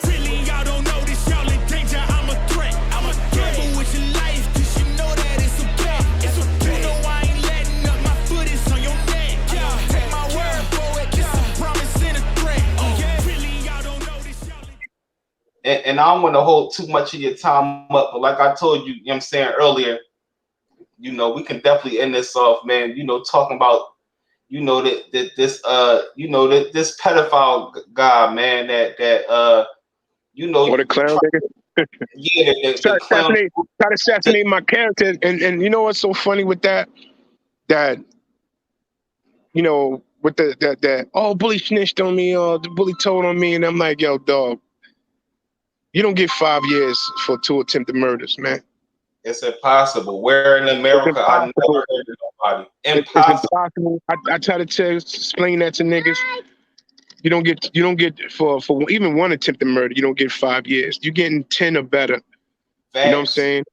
Really, y'all don't know this, y'all in danger. I'm a threat. I'm a gamble with your life, cause you know that it's okay. It's okay. You know I ain't letting up, my foot is on your neck. Yeah, take my word for it. It's a promise and a threat. Really, y'all don't know this, y'all in. And I don't want to hold too much of your time up, but like I told you, you know what I'm saying earlier, you know, we can definitely end this off, man. You know, talking about, you know, that this pedophile guy, man, that you know, what a clown nigga. Yeah, the clown try to assassinate my character, and you know what's so funny with that you know, with that oh, bully snitched on me, or the bully told on me, and I'm like, yo, dog, you don't get 5 years for 2 attempted murders, man. It's impossible. Where in America I never heard of nobody. Impossible. It's impossible. I try to explain that to niggas. You don't get for even 1 attempted murder, you don't get 5 years. You're getting 10 or better. Facts. You know what I'm saying?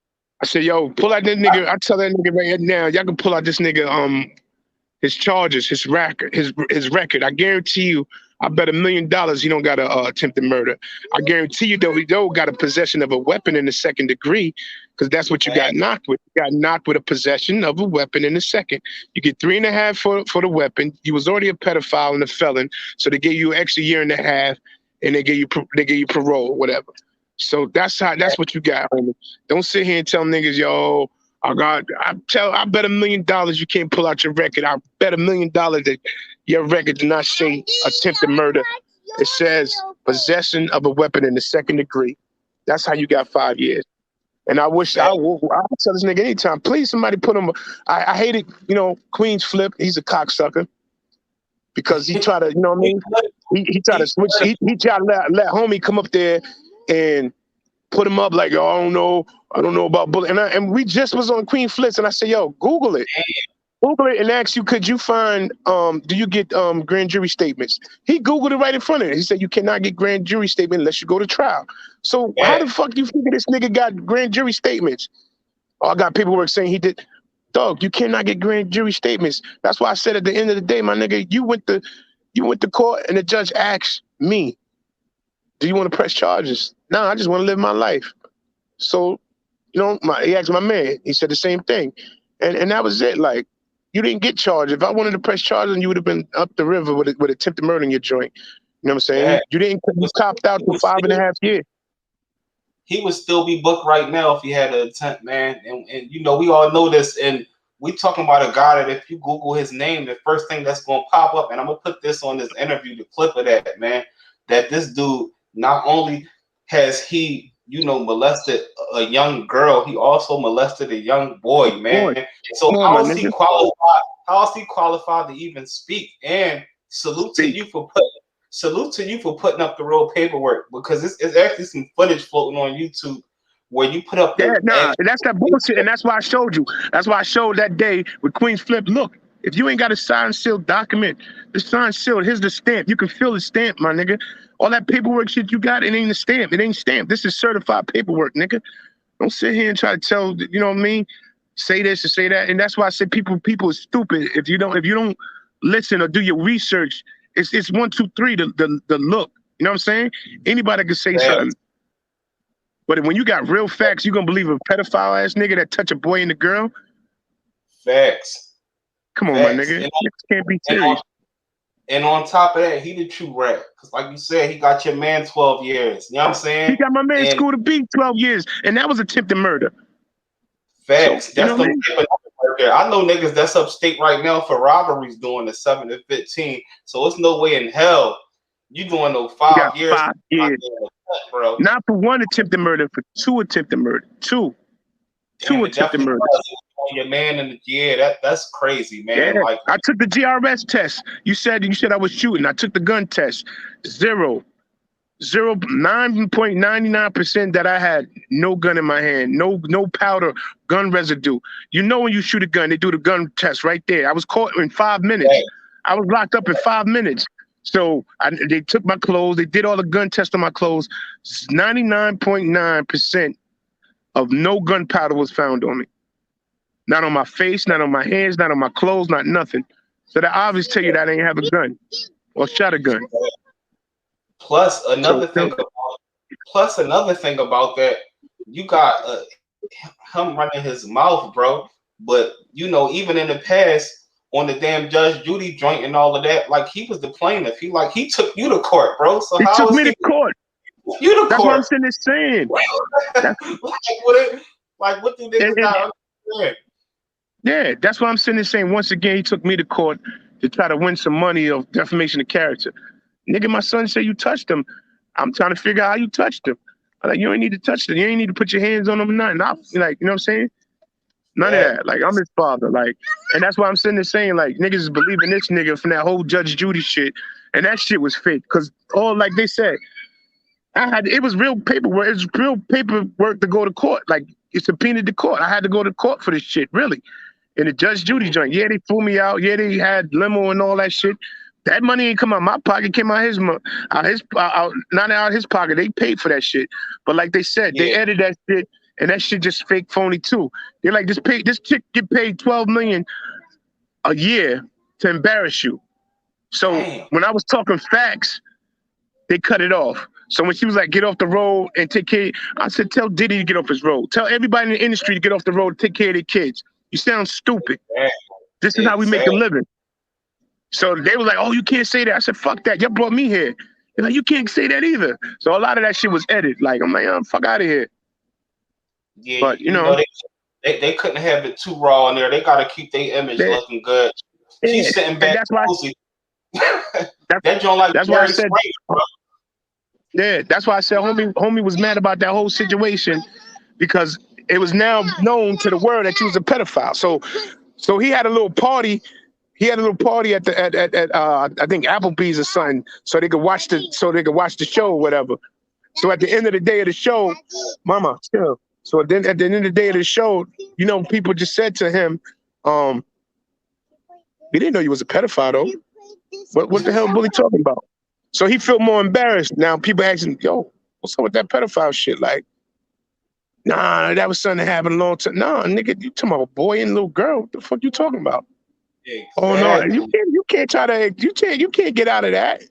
I said, yo, pull out that nigga. I tell that nigga right now, y'all can pull out this nigga his charges, his record. I guarantee you, I bet $1 million he don't got a attempted murder. I guarantee you though he got a possession of a weapon in the 2nd degree, because that's what you got knocked with. You got knocked with a possession of a weapon in the 2nd. You get 3.5 for the weapon. You was already a pedophile and a felon, so they gave you an extra 1.5 years, and they gave you parole, whatever. So that's what you got, homie. Don't sit here and tell niggas, yo, I bet $1 million you can't pull out your record. I bet $1 million that your record does not say attempted murder. It says possession of a weapon in the 2nd degree. That's how you got 5 years. And I wish I would tell this nigga anytime, please somebody put him. I hate it, you know, Queenzflip, he's a cocksucker. Because he tried to, you know what I mean? He tried to switch, he tried to let homie come up there and put him up like, oh, I don't know about bullet. And we just was on Queenzflip, and I said, yo, Google it. Google it and ask you, could you find, do you get grand jury statements? He Googled it right in front of it. He said, you cannot get grand jury statement unless you go to trial. So how the fuck do you figure this nigga got grand jury statements? Oh, I got paperwork saying he did. Dog, you cannot get grand jury statements. That's why I said at the end of the day, my nigga, you went to court and the judge asked me, do you want to press charges? No, I just want to live my life. So, you know, he asked my man, he said the same thing. And that was it. Like, you didn't get charged. If I wanted to press charges, you would have been up the river with attempted murder in your joint. You know what I'm saying? Yeah. You copped out for 5.5 years. He would still be booked right now if he had an attempt, man. And you know, we all know this. And we talking about a guy that if you Google his name, the first thing that's going to pop up, and I'm going to put this on this interview, the clip of that, man, that this dude, not only has he, you know, molested a young girl, he also molested a young boy, man. So how is he qualified? How is he qualified to even speak? And salute to you for putting up the real paperwork, because it's actually some footage floating on YouTube where you put up. And that's that bullshit, and that's why I showed you. That's why I showed that day with Queenzflip. Look, if you ain't got a signed sealed document, the signed sealed. Here's the stamp. You can feel the stamp, my nigga. All that paperwork shit you got, it ain't a stamp. It ain't stamped. This is certified paperwork, nigga. Don't sit here and try to tell, you know what I mean? Say this and say that. And that's why I say people are stupid. If you don't listen or do your research, it's 1, 2, 3, the look. You know what I'm saying? Anybody can say something. But when you got real facts, you gonna believe a pedophile ass nigga that touch a boy and a girl? Facts. Come on, my nigga. Niggas can't be serious. And on top of that, he the true rat. Because like you said, he got your man 12 years. You know what I'm saying? He got my man school to beat 12 years. And that was attempted murder. Facts. So, that's I know niggas that's upstate right now for robberies doing the 7 to 15. So it's no way in hell you doing no 5 years. 5 years. Bro. Not for 1 attempted murder, for 2 attempted murder. Two attempted murder. Your man in the that's crazy, man. Yeah. Like, I took the GRS test. You said I was shooting. I took the gun test. 9.99% that I had no gun in my hand, no powder, gun residue. You know when you shoot a gun, they do the gun test right there. I was caught in 5 minutes. I was locked up in 5 minutes. So they took my clothes. They did all the gun tests on my clothes. 99.9% of no gunpowder was found on me. Not on my face, not on my hands, not on my clothes, not nothing. So that obviously tell you that I ain't have a gun or shot a gun. Plus another thing about that, you got him running his mouth, bro. But you know, even in the past, on the damn Judge Judy joint and all of that, like he was the plaintiff. He took you to court, bro. So He how took is me he to court. you to That's what I'm court? sitting there saying. What do niggas not understand? Yeah, that's what I'm sitting there saying. Once again, he took me to court to try to win some money of defamation of character. Nigga, my son said you touched him. I'm trying to figure out how you touched him. I'm like, you ain't need to touch him. You ain't need to put your hands on him or nothing. Like, you know what I'm saying? None of that. Like, I'm his father. Like, and that's why I'm sitting there saying, like, niggas is believing this nigga from that whole Judge Judy shit. And that shit was fake. Cause like they said, it was real paperwork. It was real paperwork to go to court. Like, it subpoenaed to court. I had to go to court for this shit, really. In the Judge Judy joint. Yeah, they flew me out. Yeah, they had limo and all that shit. That money ain't come out my pocket. Came out not out his pocket. They paid for that shit. But like they said, they edited that shit, and that shit just fake phony too. They're like, this chick get paid $12 million a year to embarrass you. So when I was talking facts, they cut it off. So when she was like, get off the road and take care, I said, tell Diddy to get off his road. Tell everybody in the industry to get off the road and take care of their kids. You sound stupid. This is how we make a living. So they were like, oh, you can't say that. I said, fuck that. Y'all brought me here. They're like, you can't say that either. So a lot of that shit was edited. Like, I'm like, oh, fuck out of here. Yeah, but you know they couldn't have it too raw in there. They got to keep their image looking good. She's sitting back. That's why. That joint like that's why I said. Yeah, that's why I said homie was mad about that whole situation because it was now known to the world that he was a pedophile. So he had a little party. He had a little party at I think Applebee's or something, so they could watch the show or whatever. So at the end of the day of the show, mama, chill. So then at the end of the day of the show, you know, people just said to him, we didn't know you was a pedophile though. What the hell Bully talking about? So he felt more embarrassed. Now people asking, yo, what's up with that pedophile shit? Like, nah, that was something that happened a long time. Nah, nigga, you talking about a boy and a little girl? What the fuck you talking about? Exactly. Oh no, you can't get out of that.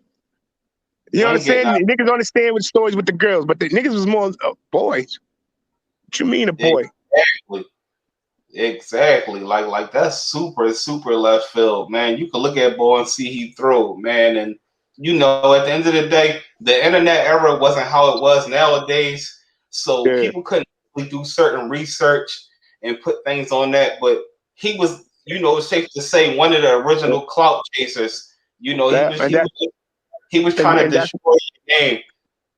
You know what I'm saying? Niggas understand with stories with the girls, but the niggas was more boys. What you mean a boy? Exactly. Like that's super left field, man. You can look at boy and see he threw, man. And you know, at the end of the day, the internet era wasn't how it was nowadays. So people couldn't really do certain research and put things on that. But he was, you know, it's safe to say one of the original clout chasers. You know, he was trying to destroy the game.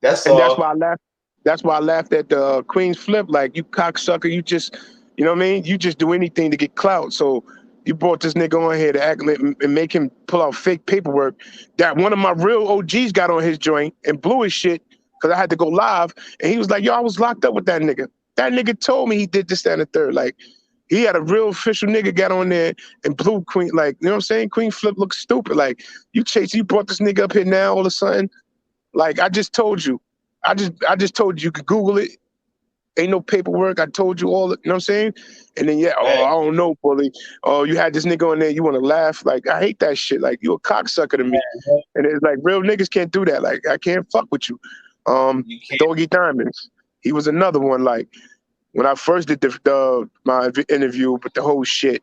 That's all. That's why I laughed. That's why I laughed at the Queenzflip. Like, you cocksucker, you just, you know what I mean? You just do anything to get clout. So you brought this nigga on here to act and make him pull out fake paperwork that one of my real OGs got on his joint and blew his shit because I had to go live. And he was like, yo, I was locked up with that nigga. That nigga told me he did this, that, and the third. Like, he had a real official nigga got on there and blew Queen. Like, you know what I'm saying? Queenzflip looks stupid. Like, you brought this nigga up here now all of a sudden. Like, I just told you. I just told you could Google it. Ain't no paperwork. I told you all, you know what I'm saying? And then, I don't know, Bully. Oh, you had this nigga on there. You want to laugh? Like, I hate that shit. Like, you a cocksucker to me. And it's like, real niggas can't do that. Like, I can't fuck with you. Doggie Diamonds. He was another one. Like, when I first did my interview with the whole shit,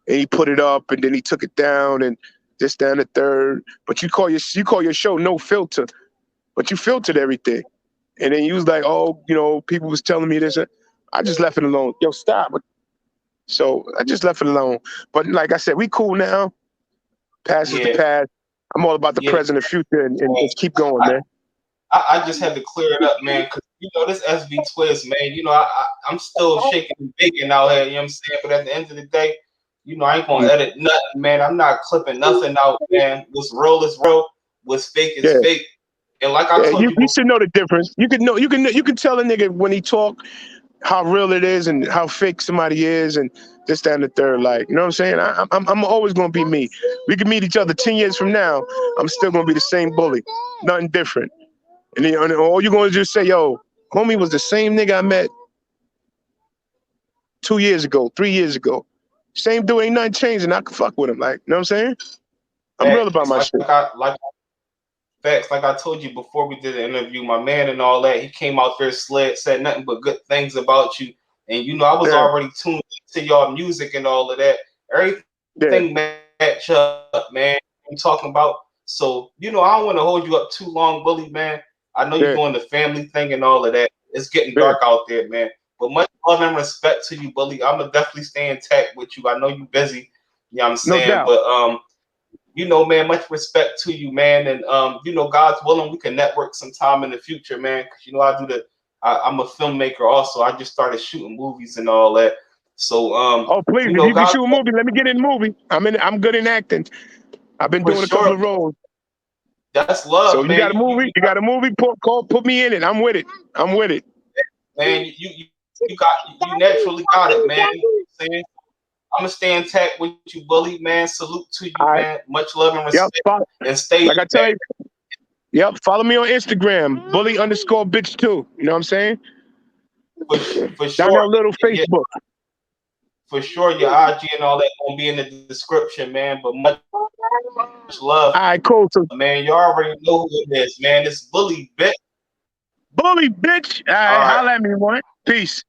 and he put it up, and then he took it down, and this, down the third. But you call your show No Filter, but you filtered everything. And then he was like, oh, you know, people was telling me this. I just left it alone. Yo, stop. So I just left it alone. But like I said, we cool now. Past is the past. I'm all about the present and future and just keep going, man. I just had to clear it up, man, because, you know, this SV Twist, man, you know, I'm still shaking and baking out here, you know what I'm saying? But at the end of the day, you know, I ain't going to edit nothing, man. I'm not clipping nothing out, man. What's real is real. What's fake is fake. And like I told you, you should know the difference. You can tell a nigga when he talk how real it is and how fake somebody is and this, that, and the third. Like, you know what I'm saying? I'm always gonna be me. We can meet each other 10 years from now. I'm still gonna be the same bully. Nothing different. And then all you're gonna just say, yo, homie was the same nigga I met 2 years ago, 3 years ago. Same dude, ain't nothing changed, and I can fuck with him. Like, you know what I'm saying? I'm real about my shit. Facts, like I told you before we did the interview, my man and all that, he came out there, said nothing but good things about you. And you know, I was already tuned to y'all music and all of that. Everything match up, man. I'm talking about. So, you know, I don't want to hold you up too long, Bully, man. I know you're doing the family thing and all of that. It's getting dark out there, man. But much love and respect to you, Bully. I'm gonna definitely stay intact with you. I know you're busy, you know what I'm saying? No doubt. But you know, man, much respect to you, man. And you know, God's willing, we can network sometime in the future, man. Cause you know, I'm a filmmaker also. I just started shooting movies and all that. So oh please, you know, if you can shoot a movie, let me get in a movie. I'm good in acting. I've been doing a couple of roles. That's love. So man. you got a movie, you got a movie, put me in it. I'm with it. I'm with it. Man, you naturally got it, man. You know what I'm saying? I'm gonna stay intact with you, Bully, man. Salute to you, man. Much love and respect. And stay like I tell you. Yep, follow me on Instagram, bully_bitch2. You know what I'm saying? For sure. Down that little Facebook. For sure, your IG and all that gonna be in the description, man. But much love. All right, cool. So, man, you already know who it is, man. It's Bully, bitch. Bully, bitch. All right, holla at me, man. Peace.